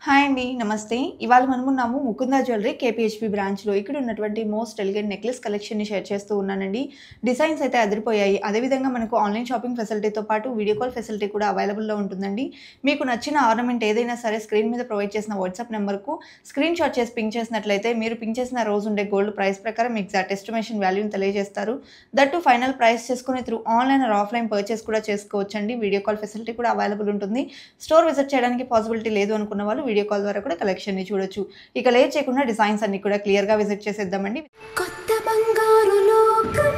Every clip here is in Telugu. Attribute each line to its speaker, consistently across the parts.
Speaker 1: హాయ్ అండి. నమస్తే. ఇవాళ మనమున్నాము ముకుందా జ్యువెలరీ కేపీహెచ్‌పీ బ్రాంచ్‌లో. ఇక్కడ ఉన్నటువంటి మోస్ట్ ఎలిగెంట్ నెక్లెస్ కలెక్షన్‌ని షేర్ చేస్తూ ఉన్నానండి. డిజైన్స్ అయితే అదిరిపోయాయి. అదేవిధంగా మనకు ఆన్‌లైన్ షాపింగ్ ఫెసిలిటీతో పాటు వీడియో కాల్ ఫెసిలిటీ కూడా అవైలబుల్‌లో ఉంటుందండి. మీకు నచ్చిన ఆర్నమెంట్ ఏదైనా సరే స్క్రీన్ మీద ప్రొవైడ్ చేసిన వాట్సాప్ నంబర్‌కు స్క్రీన్‌షాట్ చేసి పింక్ చేసినట్లయితే మీరు పింక్ చేసిన రోజుండే గోల్డ్ ప్రైస్ ప్రకారం ఎగ్జాక్ట్ ఎస్టిమేషన్ వాల్యూని తెలియజేస్తారు. దట్ టు ఫైనల్ ప్రైస్ చేసుకుని through online or offline purchase కూడా చేసుకోవచ్చండి. వీడియో కాల్ ఫెసిలిటీ కూడా అవైలబుల్ ఉంటుంది. స్టోర్ విజిట్ చేయడానికి పాసిబిలిటీ లేదు అనుకున్న వాళ్ళు వీడియో కాల్ ద్వారా కూడా కలెక్షన్‌ని చూడొచ్చు. ఇక లేట్ చేయకుండా డిజైన్స్ అన్ని కూడా క్లియర్‌గా విజిట్ చేసేద్దామండి.
Speaker 2: కొత్త బంగారు లోకం.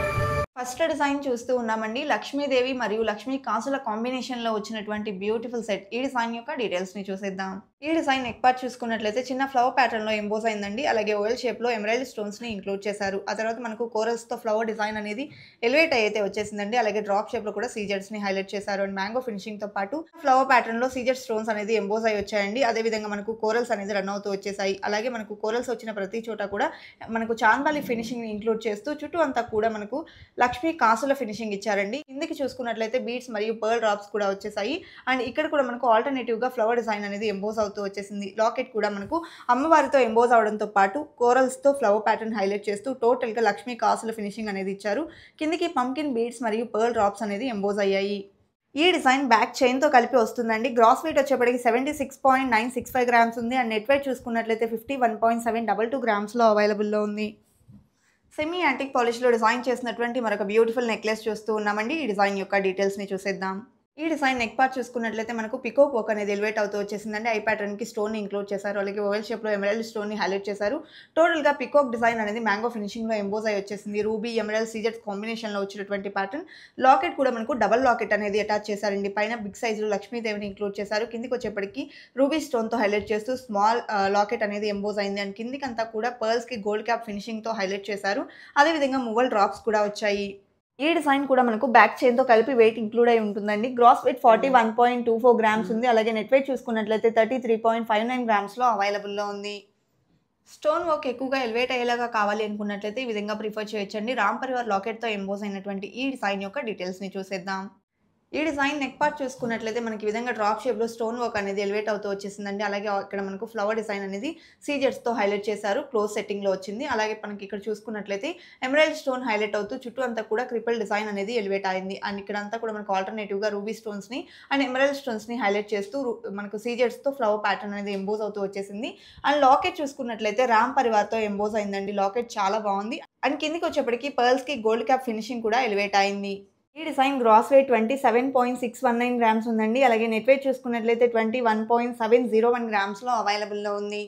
Speaker 1: ఫస్ట్ డిజైన్ చూస్తూ ఉన్నామండి. లక్ష్మీదేవి మరియు లక్ష్మీ కాసుల కాంబినేషన్‌లో వచ్చినటువంటి బ్యూటిఫుల్ సెట్. ఈ డిజైన్ యొక్క డీటెయిల్స్‌ని చూసేద్దాం. ఈ డిజైన్ నెక్ పార్ట్ చూసుకున్నట్లయితే చిన్న ఫ్లవర్ ప్యాటర్న్‌లో ఎంబోస్ అయిందండి. అలాగే ఓవెల్ షేప్‌లో ఎమరాల్డ్ స్టోన్స్‌ని ఇంక్లూడ్ చేశారు. ఆ తర్వాత మనకు కోరల్స్‌తో ఫ్లవర్ డిజైన్ అనేది ఎలివేట్ అయితే వచ్చేసిందండి. అలాగే డ్రాప్ షేప్‌లో కూడా సీజర్స్‌ని హైలైట్ చేశారు. అండ్ మ్యాంగో ఫినిషింగ్‌తో పాటు ఫ్లవర్ ప్యాటర్న్‌లో సీజర్ స్టోన్స్ అనేది ఎంబోస్ అయి వచ్చాయండి. అదే విధంగా మనకు కోరల్స్ అనేది రన్ అవుతూ వచ్చేసాయి. అలాగే మనకు కోరల్స్ వచ్చిన ప్రతి చోట కూడా మనకు చాందాలి ఫినిషింగ్‌ని ఇంక్లూడ్ చేస్తూ చుట్టూ అంతా కూడా మనకు లక్ష్మీ కాసుల ఫినిషింగ్ ఇచ్చారండి. కిందకి చూసుకున్నట్లయితే బీడ్స్ మరియు పర్ల్ డ్రాప్స్ కూడా వచ్చేసాయి. అండ్ ఇక్కడ కూడా మనకు ఆల్టర్‌నేటివ్‌గా ఫ్లవర్ డిజైన్ అనేది ఎంబోస్ అవుతూ వచ్చేసింది. లాకెట్ కూడా మనకు అమ్మవారితో ఎంబోస్ అవడంతో పాటు కోరల్స్‌తో ఫ్లవర్ ప్యాటర్న్ హైలైట్ చేస్తూ టోటల్‌గా లక్ష్మీ కాసుల ఫినిషింగ్ అనేది ఇచ్చారు. కిందకి పంకిన్ బీడ్స్ మరియు పర్ల్ డ్రాప్స్ అనేది ఎంబోస్ అయ్యాయి. ఈ డిజైన్ బ్యాక్ చైన్‌తో కలిపి వస్తుందండి. గ్రాస్ వెయిట్ వచ్చేప్పటికి 76.965 గ్రామ్స్ ఉంది. అండ్ నెట్ వెయిట్ చూసుకున్నట్లయితే 51.722 గ్రామ్స్‌లో అవైలబుల్‌లో ఉంది. సెమీ యాంటిక్ పాలిష్‌లో డిజైన్ చేసినటువంటి మరొక బ్యూటిఫుల్ నెక్లెస్ చూస్తూ ఉన్నామండి. ఈ డిజైన్ యొక్క డీటెయిల్స్‌ని చూసేద్దాం. ఈ డిజైన్ నెక్ పార్ట్ చూసుకున్నట్లయితే మనకు పికాక్ వర్క్ అనేది ఎలివేట్ అవుతూ వచ్చేసిందండి. ఐ ప్యాటర్న్‌కి స్టోన్‌ని ఇంక్లూడ్ చేశారు. అలాగే ఓవెల్ షేప్‌లో ఎమరాల్డ్ స్టోన్‌ని హైలైట్ చేశారు. టోటల్‌గా పికాక్ డిజైన్ అనేది మ్యాంగో ఫినిషింగ్‌లో ఎంబోస్ అయి వచ్చేసింది. రూబీ, ఎమరాల్డ్, సీజర్స్ కాంబినేషన్‌లో వచ్చినటువంటి ప్యాటర్న్. లాకెట్ కూడా మనకు డబుల్ లాకెట్ అనేది అటాచ్ చేశారండి. పైన బిగ్ సైజ్‌లో లక్ష్మీదేవిని ఇంక్లూడ్ చేశారు. కిందికి వచ్చేప్పటికి రూబీ స్టోన్‌తో హైలైట్ చేస్తూ స్మాల్ లాకెట్ అనేది ఎంబోస్ అయింది. అండ్ కిందికంతా కూడా పర్ల్స్‌కి గోల్డ్ క్యాప్ ఫినిషింగ్‌తో హైలైట్ చేశారు. అదేవిధంగా మువ్వల్ డ్రాప్స్ కూడా వచ్చాయి. ఈ డిజైన్ కూడా మనకు బ్యాక్ చైన్‌తో కలిపి వెయిట్ ఇంక్లూడ్ అయి ఉంటుందండి. గ్రాస్ వెయిట్ 41.24 గ్రామ్స్ ఉంది. అలాగే నెట్ వెయిట్ చూసుకున్నట్లయితే 33.59 గ్రామ్స్‌లో అవైలబుల్‌లో ఉంది. స్టోన్ వర్క్ ఎక్కువగా ఎలివేట్ అయ్యేలాగా కావాలి అనుకున్నట్లయితే ఈ విధంగా ప్రిఫర్ చేయొచ్చండి. రామ్ పరివార్ లాకెట్‌తో ఎంబోస్ అయినటువంటి ఈ డిజైన్ యొక్క డీటెయిల్స్‌ని చూసేద్దాం. ఈ డిజైన్ నెక్ పార్ట్ చూసుకున్నట్లయితే మనకి ఈ విధంగా డ్రాప్ షేప్‌లో స్టోన్ వర్క్ అనేది ఎలివేట్ అవుతూ వచ్చేసిందండి. అలాగే ఇక్కడ మనకు ఫ్లవర్ డిజైన్ అనేది సీజర్స్‌తో హైలైట్ చేశారు. క్లోజ్ సెట్టింగ్‌లో వచ్చింది. అలాగే మనకి ఇక్కడ చూసుకున్నట్లయితే ఎమరాల్డ్ స్టోన్ హైలైట్ అవుతూ చుట్టూ అంతా కూడా క్రిపుల్ డిజైన్ అనేది ఎలివేట్ అయింది. అండ్ ఇక్కడంతా కూడా మనకు ఆల్టర్‌నేటివ్‌గా రూబీ స్టోన్స్‌ని అండ్ ఎమరాల్డ్ స్టోన్స్‌ని హైలైట్ చేస్తూ మనకు సీజర్స్‌తో ఫ్లవర్ ప్యాటర్న్ అనేది ఎంబోస్ అవుతూ వచ్చేసింది. అండ్ లాకెట్ చూసుకున్నట్లయితే రామ్ పరివార్‌తో ఎంబోస్ అయిందండి. లాకెట్ చాలా బాగుంది. అండ్ కిందికి వచ్చేప్పటికి పర్ల్స్‌కి గోల్డ్ క్యాప్ ఫినిషింగ్ కూడా ఎలివేట్ అయింది. ఈ డిజైన్ గ్రాస్ వెయిట్ 27.619 గ్రామ్స్ ఉందండి. అలాగే నెట్ వెయిట్ చూసుకున్నట్లయితే 21.701 గ్రామ్స్‌లో అవైలబుల్‌లో ఉంది.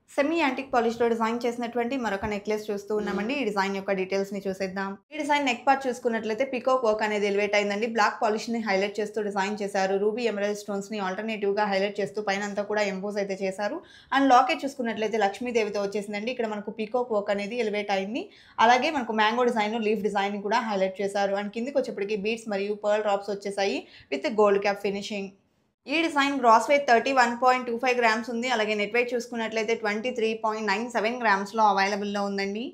Speaker 1: సెమీ యాంటిక్ పాలిష్‌లో డిజైన్ చేసినటువంటి మరొక నెక్లెస్ చూస్తూ ఉన్నామండి. ఈ డిజైన్ యొక్క డీటెయిల్స్‌ని చూసేద్దాం. ఈ డిజైన్ నెక్ పార్ట్ చూసుకున్నట్లయితే పికాక్ వర్క్ అనేది ఎలివేట్ అయిందండి. బ్లాక్ పాలిష్‌ని హైలైట్ చేస్తూ డిజైన్ చేశారు. రూబీ ఎమరాల్డ్ స్టోన్స్‌ని ఆల్టర్‌నేటివ్‌గా హైలైట్ చేస్తూ పైనంతా కూడా ఎంబోస్ అయితే చేశారు. అండ్ లాకెట్ చూసుకున్నట్లయితే లక్ష్మీదేవితో వచ్చేసిందండి. ఇక్కడ మనకు పికాక్ వర్క్ అనేది ఎలివేట్ అయింది. అలాగే మనకు మ్యాంగో డిజైన్, లీఫ్ డిజైన్ కూడా హైలైట్ చేశారు. అండ్ కిందకి వచ్చేప్పటికి బీడ్స్ మరియు పర్ల్ డ్రాప్స్ వచ్చేసాయి విత్ గోల్డ్ క్యాప్ ఫినిషింగ్. ఈ డిజైన్ గ్రాస్ వెయిట్ 31.25 గ్రామ్స్ ఉంది. అలాగే నెట్ వెయిట్ చూసుకున్నట్లయితే 23.97 గ్రామ్స్‌లో అవైలబుల్‌లో ఉందండి.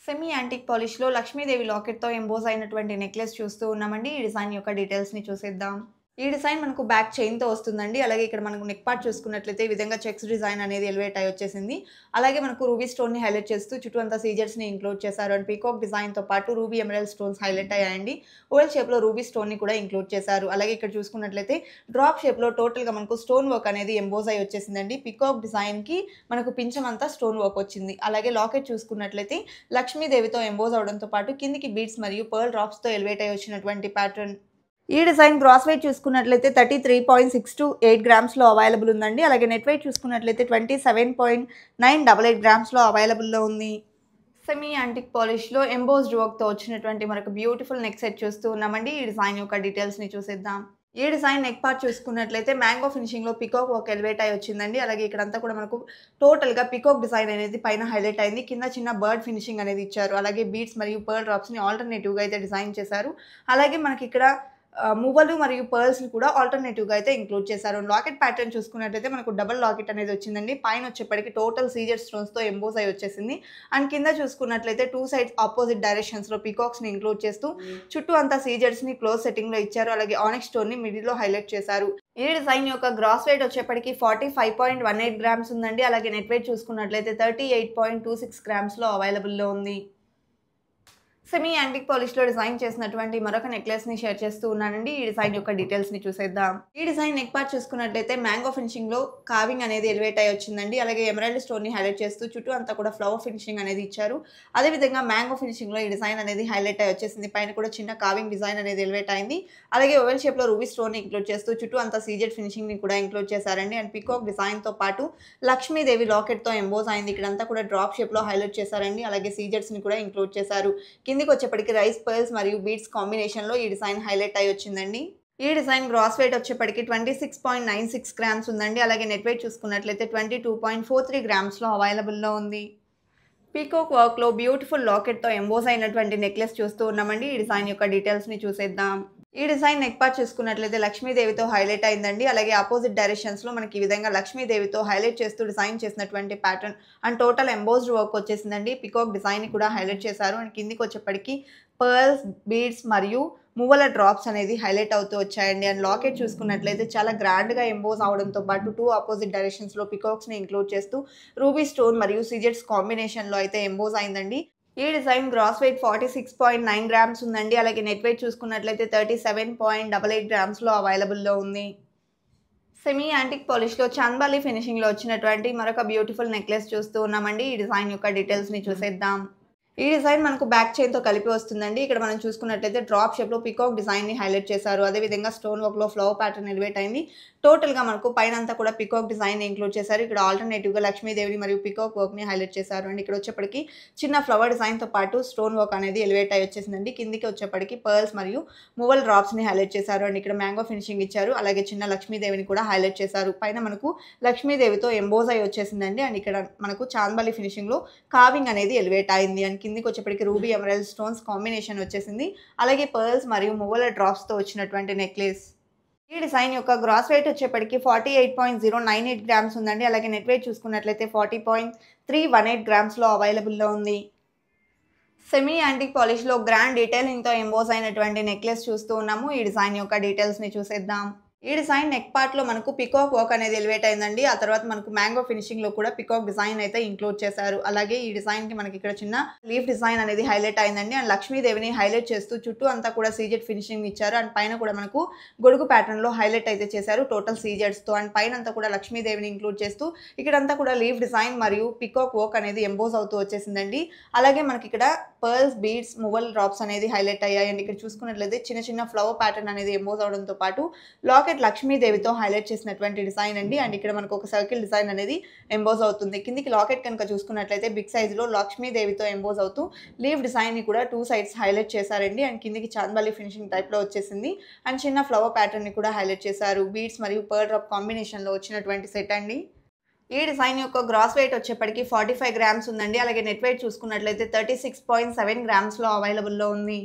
Speaker 1: సెమీ యాంటిక్ పాలిష్‌లో లక్ష్మీదేవి లాకెట్‌తో ఎంబోస్ అయినటువంటి నెక్లెస్ చూస్తూ ఉన్నామండి. ఈ డిజైన్ యొక్క డీటెయిల్స్‌ని చూసేద్దాం. ఈ డిజైన్ మనకు బ్యాక్ చైన్‌తో వస్తుందండి. అలాగే ఇక్కడ మనకు నెక్ పార్ట్ చూసుకున్నట్లయితే ఈ విధంగా చెక్స్ డిజైన్ అనేది ఎలివేట్ అయ్యి వచ్చేసింది. అలాగే మనకు రూబీ స్టోన్‌ని హైలైట్ చేస్తూ చుట్టూ అంతా సీజర్స్‌ని ఇంక్లూడ్ చేశారు. అండ్ పీకాక్ డిజైన్‌తో పాటు రూబీ ఎమరాల్డ్ స్టోన్స్ హైలైట్ అయ్యాయండి. ఓవెల్ షేప్‌లో రూబీ స్టోన్‌ని కూడా ఇంక్లూడ్ చేశారు. అలాగే ఇక్కడ చూసుకున్నట్లయితే డ్రాప్ షేప్‌లో టోటల్‌గా మనకు స్టోన్ వర్క్ అనేది ఎంబోస్ అయ్యి వచ్చేసిందండి. పీకాక్ డిజైన్‌కి మనకు పించమంతా స్టోన్ వర్క్ వచ్చింది. అలాగే లాకెట్ చూసుకున్నట్లయితే లక్ష్మీదేవితో ఎంబోస్ అవడంతో పాటు కిందికి బీడ్స్ మరియు పర్ల్ డ్రాప్స్‌తో ఎలివేట్ అయ్యి వచ్చినటువంటి ప్యాటర్న్. ఈ డిజైన్ గ్రాస్ వెయిట్ చూసుకున్నట్లయితే 33.628 గ్రామ్స్‌లో అవైలబుల్ ఉందండి. అలాగే నెట్ వెయిట్ చూసుకున్నట్లయితే 27.988 గ్రామ్స్‌లో అవైలబుల్‌లో ఉంది. సెమీ యాంటిక్ పాలిష్‌లో ఎంబోస్డ్ వర్క్‌తో వచ్చినటువంటి మరొక బ్యూటిఫుల్ నెక్ సెట్ చూస్తూ ఉన్నామండి. ఈ డిజైన్ యొక్క డీటెయిల్స్‌ని చూసేద్దాం. ఈ డిజైన్ నెక్ పార్ట్ చూసుకున్నట్లయితే మ్యాంగో ఫినిషింగ్‌లో పికాక్ వర్క్ ఎలివేట్ అయ్యి వచ్చిందండి. అలాగే ఇక్కడంతా కూడా మనకు టోటల్‌గా పికాక్ డిజైన్ అనేది పైన హైలైట్ అయింది. కింద చిన్న బర్డ్ ఫినిషింగ్ అనేది ఇచ్చారు. అలాగే బీడ్స్ మరియు పర్ల్ డ్రాప్స్‌ని ఆల్టర్‌నేటివ్‌గా అయితే డిజైన్ చేశారు. అలాగే మనకి ఇక్కడ మువ్వలు మరియు పర్ల్స్‌ని కూడా ఆల్టర్‌నేటివ్‌గా అయితే ఇంక్లూడ్ చేశారు. లాకెట్ ప్యాటర్న్ చూసుకున్నట్లయితే మనకు డబుల్ లాకెట్ అనేది వచ్చిందండి. పైన వచ్చేప్పటికి టోటల్ సీజెడ్ స్టోన్స్‌తో ఎంబోస్ అయ్యి వచ్చేసింది. అండ్ కింద చూసుకున్నట్లయితే 2 సైడ్స్ ఆపోజిట్ డైరెక్షన్స్‌లో పీకాక్స్‌ని ఇంక్లూడ్ చేస్తూ చుట్టూ అంతా సీజెడ్స్‌ని క్లోజ్ సెట్టింగ్‌లో ఇచ్చారు. అలాగే ఆనిక్స్ స్టోన్‌ని మిడిల్‌లో హైలైట్ చేశారు. ఈ డిజైన్ యొక్క గ్రాస్ వెయిట్ వచ్చేప్పటికి 45.18 గ్రామ్స్ ఉందండి. అలాగే నెట్ వెయిట్ చూసుకున్నట్లయితే 38.26 గ్రామ్స్‌లో అవైలబుల్‌లో ఉంది. సెమీ యాంటిక్ పాలిష్‌లో డిజైన్ చేసినటువంటి మరొక నెక్లెస్‌ని షేర్ చేస్తూ ఉన్నానండి. ఈ డిజైన్ యొక్క డీటెయిల్స్‌ని చూసేద్దాం. ఈ డిజైన్ నెక్ పార్ట్ చూసుకున్నట్లయితే మ్యాంగో ఫినిషింగ్‌లో కార్వింగ్ అనేది ఎలివేట్ అయ్యి వచ్చిందండి. అలాగే ఎమరాల్డ్ స్టోన్‌ని హైలైట్ చేస్తూ చుట్టూ అంతా కూడా ఫ్లవర్ ఫినిషింగ్ అనేది ఇచ్చారు. అదేవిధంగా మ్యాంగో ఫినిషింగ్‌లో ఈ డిజైన్ అనేది హైలైట్ అయ్యి వచ్చేసింది. పైన కూడా చిన్న కార్వింగ్ డిజైన్ అనేది ఎలివేట్ అయింది. అలాగే ఓవెల్ షేప్‌లో రూబీ స్టోన్‌ని ఇంక్లూడ్ చేస్తూ చుట్టూ అంతా సీజెడ్ ఫినిషింగ్‌ని కూడా ఇంక్లూడ్ చేశారండి. అండ్ పీకాక్ డిజైన్‌తో పాటు లక్ష్మీదేవి లాకెట్‌తో ఎంబోస్ అయింది. ఇక్కడంతా కూడా డ్రాప్ షేప్‌లో హైలైట్ చేశారండి. అలాగే సీజెడ్స్‌ని కూడా ఇంక్లూడ్ చేశారు. కిందికి వచ్చేప్పటికి రైస్ పర్ల్స్ మరియు బీడ్స్ కాంబినేషన్‌లో ఈ డిజైన్ హైలైట్ అయ్యి వచ్చిందండి. ఈ డిజైన్ గ్రాస్ వెయిట్ వచ్చేప్పటికి 26.96 గ్రామ్స్ ఉందండి. అలాగే నెట్ వెయిట్ చూసుకున్నట్లయితే 22.43 గ్రామ్స్‌లో అవైలబుల్‌లో ఉంది. పీకాక్ వర్క్‌లో బ్యూటిఫుల్ లాకెట్‌తో ఎంబోస్ అయినటువంటి నెక్లెస్ చూస్తూ ఉన్నామండి. ఈ డిజైన్ యొక్క డీటెయిల్స్‌ని చూసేద్దాం. ఈ డిజైన్ నెక్ పార్ట్ చూసుకున్నట్లయితే లక్ష్మీదేవితో హైలైట్ అయిందండి. అలాగే ఆపోజిట్ డైరెక్షన్స్‌లో మనకి ఈ విధంగా లక్ష్మీదేవితో హైలైట్ చేస్తూ డిజైన్ చేసినటువంటి pattern and total embossed work వచ్చేసిందండి. పీకాక్ డిజైన్‌ని కూడా హైలైట్ చేశారు. అండ్ కిందికి వచ్చేప్పటికి పర్ల్స్, బీడ్స్ మరియు మువ్వల డ్రాప్స్ అనేది హైలైట్ అవుతూ వచ్చాయండి. అండ్ లాకెట్ చూసుకున్నట్లయితే చాలా గ్రాండ్‌గా ఎంబోస్ అవడంతో పాటు 2 ఆపోజిట్ డైరెక్షన్స్‌లో పీకాక్స్‌ని ఇంక్లూడ్ చేస్తూ రూబీ స్టోన్ మరియు సీజెడ్స్ కాంబినేషన్‌లో అయితే ఎంబోస్ అయిందండి. ఈ డిజైన్ గ్రాస్ వెయిట్ 46.9 గ్రామ్స్ ఉందండి. అలాగే నెట్ వెయిట్ చూసుకున్నట్లయితే 37.88 గ్రామ్స్‌లో అవైలబుల్‌లో ఉంది. సెమీ యాంటిక్ పాలిష్‌లో చాంద్బాలి ఫినిషింగ్‌లో వచ్చినటువంటి మరొక బ్యూటిఫుల్ నెక్లెస్ చూస్తూ ఉన్నామండి. ఈ డిజైన్ యొక్క డీటెయిల్స్‌ని చూసేద్దాం. ఈ డిజైన్ మనకు బ్యాక్ చైన్‌తో కలిపి వస్తుందండి. ఇక్కడ మనం చూసుకున్నట్లయితే డ్రాప్ షేప్‌లో పీకాక్ డిజైన్‌ని హైలైట్ చేశారు. అదేవిధంగా స్టోన్ వర్క్‌లో ఫ్లవర్ ప్యాటర్న్ ఎలివేట్ అయింది. టోటల్‌గా మనకు పైనంతా కూడా పీకాక్ డిజైన్‌ని ఇంక్లూడ్ చేశారు. ఇక్కడ ఆల్టర్‌నేటివ్‌గా లక్ష్మీదేవిని మరియు పీకాక్ వర్క్‌ని హైలైట్ చేశారు. అండ్ ఇక్కడ వచ్చేప్పటికి చిన్న ఫ్లవర్ డిజైన్‌తో పాటు స్టోన్ వర్క్ అనేది ఎలివేట్ అయ్యి వచ్చేసిందండి. కిందికి వచ్చేప్పటికి పర్ల్స్ మరియు మువ్వల్ డ్రాప్స్‌ని హైలైట్ చేశారు. అండ్ ఇక్కడ మ్యాంగో ఫినిషింగ్ ఇచ్చారు. అలాగే చిన్న లక్ష్మీదేవిని కూడా హైలైట్ చేశారు. పైన మనకు లక్ష్మీదేవితో ఎంబోస్ అయ్యి వచ్చేసిందండి. అండ్ ఇక్కడ మనకు చాంద్బాలి ఫినిషింగ్‌లో కార్వింగ్ అనేది ఎలివేట్ అయింది. అండ్ కిందికి వచ్చేప్పటికి రూబీ ఎమరాల్డ్ స్టోన్స్ కాంబినేషన్ వచ్చేసింది. అలాగే పర్ల్స్ మరియు మువ్వల డ్రాప్స్‌తో వచ్చినటువంటి నెక్లెస్. ఈ డిజైన్ యొక్క గ్రాస్ వెయిట్ వచ్చేప్పటికి 48.098 గ్రామ్స్ ఉందండి. అలాగే నెట్ వెయిట్ చూసుకున్నట్లయితే 40.318 గ్రామ్స్‌లో అవైలబుల్‌లో ఉంది. సెమీ యాంటిక్ పాలిష్‌లో గ్రాండ్ డీటెయిలింగ్‌తో ఎంబోస్ అయినటువంటి నెక్లెస్ చూస్తూ ఉన్నాము. ఈ డిజైన్ యొక్క డీటెయిల్స్‌ని చూసేద్దాం. ఈ డిజైన్ నెక్ పార్ట్‌లో మనకు పీకాక్ వర్క్ అనేది ఎలివేట్ అయిందండి. ఆ తర్వాత మనకు మ్యాంగో ఫినిషింగ్‌లో కూడా పీకాక్ డిజైన్ అయితే ఇంక్లూడ్ చేశారు. అలాగే ఈ డిజైన్‌కి మనకి ఇక్కడ చిన్న లీఫ్ డిజైన్ అనేది హైలైట్ అయిందండి. అండ్ లక్ష్మీదేవిని హైలైట్ చేస్తూ చుట్టూ అంతా కూడా సీజెడ్ ఫినిషింగ్ ఇచ్చారు. అండ్ పైన కూడా మనకు గొడుగు ప్యాటర్న్‌లో హైలైట్ అయితే చేశారు టోటల్ సీజెడ్స్‌తో. అండ్ పైనంతా కూడా లక్ష్మీదేవిని ఇంక్లూడ్ చేస్తూ ఇక్కడంతా కూడా లీఫ్ డిజైన్ మరియు పీకాక్ వర్క్ అనేది ఎంబోస్ అవుతూ వచ్చేసిందండి. అలాగే మనకి ఇక్కడ పర్ల్స్, బీడ్స్, మువ్వల్ డ్రాప్స్ అనేది హైలైట్ అయ్యాయి. అండ్ ఇక్కడ చూసుకున్నట్లయితే చిన్న చిన్న ఫ్లవర్ ప్యాటర్న్ అనేది ఎంబోస్ అవడంతో పాటు లాకెట్ లక్ష్మీదేవితో హైలైట్ చేసినటువంటి డిజైన్ అండి. అండ్ ఇక్కడ మనకు ఒక సర్కిల్ డిజైన్ అనేది ఎంబోస్ అవుతుంది. కిందికి లాకెట్ కనుక చూసుకున్నట్లయితే బిగ్ సైజులో లక్ష్మీదేవితో ఎంబోస్ అవుతూ లీవ్ డిజైన్‌ని కూడా 2 సైడ్స్ హైలైట్ చేశారండి. అండ్ కిందికి చాంద్బాలి ఫినిషింగ్ టైప్‌లో వచ్చేసింది. అండ్ చిన్న ఫ్లవర్ ప్యాటర్న్‌ని కూడా హైలైట్ చేశారు. బీడ్స్ మరియు పర్ల్ డ్రాప్ కాంబినేషన్‌లో వచ్చినటువంటి సెట్ అండి. ఈ డిజైన్ యొక్క గ్రాస్ వెయిట్ వచ్చేప్పటికి 45 గ్రామ్స్ ఉందండి. అలాగే నెట్ వెయిట్ చూసుకున్నట్లయితే 36.7 గ్రామ్స్‌లో అవైలబుల్‌లో ఉంది.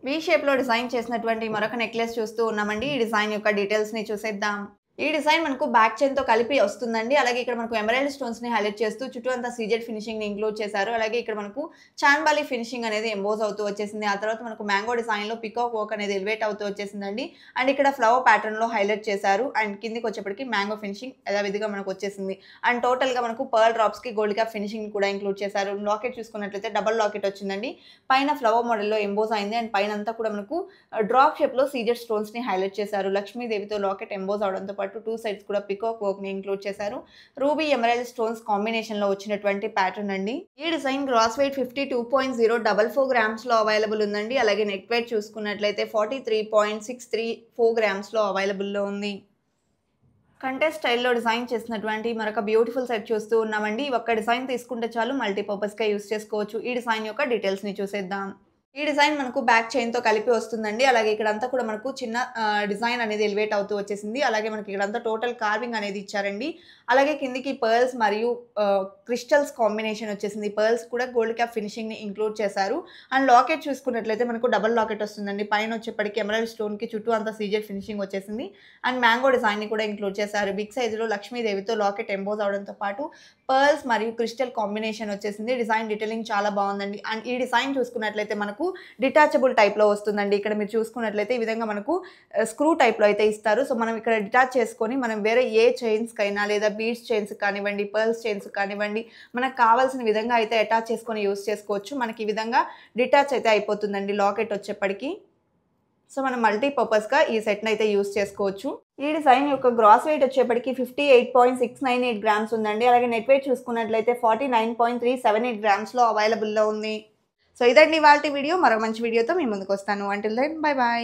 Speaker 1: వి షేప్‌లో డిజైన్ చేసినటువంటి మరొక నెక్లెస్ చూస్తూ ఉన్నామండి. ఈ డిజైన్ యొక్క డీటెయిల్స్‌ని చూసేద్దాం. ఈ డిజైన్ మనకు బ్యాక్ చైన్‌తో కలిపి వస్తుందండి. అలాగే ఇక్కడ మనకు ఎమరాల్డ్ స్టోన్స్‌ని హైలైట్ చేస్తూ చుట్టూ అంతా సీజెడ్ ఫినిషింగ్‌ని ఇంక్లూడ్ చేశారు. అలాగే ఇక్కడ మనకు చాంద్బాలి ఫినిషింగ్ అనేది ఎంబోస్ అవుతూ వచ్చేసింది. ఆ తర్వాత మనకు మ్యాంగో డిజైన్‌లో పీకాక్ వర్క్ అనేది ఎలివేట్ అవుతూ వచ్చేసిందండి. అండ్ ఇక్కడ ఫ్లవర్ ప్యాటర్న్‌లో హైలైట్ చేశారు. అండ్ కిందికి వచ్చేప్పటికి మ్యాంగో ఫినిషింగ్ యథావిధిగా మనకు వచ్చేసింది. అండ్ టోటల్‌గా మనకు పర్ల్ డ్రాప్స్‌కి గోల్డ్ క్యాప్ ఫినిషింగ్ కూడా ఇంక్లూడ్ చేశారు. లాకెట్ చూసుకున్నట్లయితే డబుల్ లాకెట్ వచ్చిందండి. పైన ఫ్లవర్ మోడల్‌లో ఎంబోస్ అయింది. అండ్ పైనంతా కూడా మనకు డ్రాప్ షేప్‌లో సీజెడ్ స్టోన్స్‌ని హైలైట్ చేశారు. లక్ష్మీదేవితో లాకెట్ ఎంబోస్ అవడంతో పాటు 2 సైడ్స్ కూడా పీకాక్ వర్క్‌ని ఇంక్లూడ్ చేశారు. రూబీ ఎమరాల్డ్ స్టోన్స్ కాంబినేషన్‌లో వచ్చినటువంటి ప్యాటర్న్ అండి. ఈ డిజైన్ గ్రాస్ వెయిట్ 52.044 గ్రామ్స్‌లో అవైలబుల్ ఉందండి. అలాగే నెట్ వెయిట్ చూసుకున్నట్లయితే 43.634 గ్రామ్స్‌లో అవైలబుల్‌లో ఉంది. కంటెస్ట్ స్టైల్‌లో డిజైన్ చేసినటువంటి మరొక బ్యూటిఫుల్ సెట్ చూస్తూ ఉన్నామండి. ఒక్క డిజైన్ తీసుకుంటే చాలు మల్టీపర్పస్‌గా యూజ్ చేసుకోవచ్చు. ఈ డిజైన్ యొక్క డీటెయిల్స్‌ని చూసేద్దాం. ఈ డిజైన్ మనకు బ్యాక్ చైన్‌తో కలిపి వస్తుందండి. అలాగే ఇక్కడంతా కూడా మనకు చిన్న డిజైన్ అనేది ఎలివేట్ అవుతూ వచ్చేసింది. అలాగే మనకి ఇక్కడంతా టోటల్ కార్వింగ్ అనేది ఇచ్చారండి. అలాగే కిందికి పర్ల్స్ మరియు క్రిస్టల్స్ కాంబినేషన్ వచ్చేసింది. పర్ల్స్ కూడా గోల్డ్ క్యాప్ ఫినిషింగ్‌ని ఇంక్లూడ్ చేశారు. అండ్ లాకెట్ చూసుకున్నట్లయితే మనకు డబుల్ లాకెట్ వస్తుందండి. పైన వచ్చేప్పటికి ఎమరాల్డ్ స్టోన్‌కి చుట్టూ అంతా సీజెడ్ ఫినిషింగ్ వచ్చేసింది. అండ్ మ్యాంగో డిజైన్‌ని కూడా ఇంక్లూడ్ చేశారు. బిగ్ సైజ్‌లో లక్ష్మీదేవితో లాకెట్ ఎంబోస్ అవడంతో పాటు పర్ల్స్ మరియు క్రిస్టల్ కాంబినేషన్ వచ్చేసింది. డిజైన్ డీటెయిలింగ్ చాలా బాగుందండి. అండ్ ఈ డిజైన్ చూసుకున్నట్లయితే మనకు డిటాచబుల్ టైప్‌లో వస్తుందండి. ఇక్కడ మీరు చూసుకున్నట్లయితే ఈ విధంగా మనకు స్క్రూ టైప్‌లో అయితే ఇస్తారు. సో, మనం ఇక్కడ డిటాచ్ చేసుకొని మనం వేరే ఏ చైన్స్‌కైనా లేదా బీడ్స్ చైన్స్ కానివ్వండి, పర్ల్స్ చైన్స్ కానివ్వండి, మనకు కావాల్సిన విధంగా అయితే అటాచ్ చేసుకొని యూజ్ చేసుకోవచ్చు. మనకి ఈ విధంగా డిటాచ్ అయితే అయిపోతుందండి లాకెట్ వచ్చేప్పటికి. సో, మనం మల్టీపర్పస్‌గా ఈ సెట్‌నైతే యూజ్ చేసుకోవచ్చు. ఈ డిజైన్ యొక్క గ్రాస్ వెయిట్ వచ్చేప్పటికి 58.698 గ్రామ్స్ ఉందండి. అలాగే నెట్ వెయిట్ చూసుకున్నట్లయితే 49.378 గ్రామ్స్‌లో అవైలబుల్‌లో ఉంది. సో, ఇదండి ఇవాల్టి వీడియో. మరో మంచి వీడియోతో మీ ముందుకొస్తాను. Until then bye by.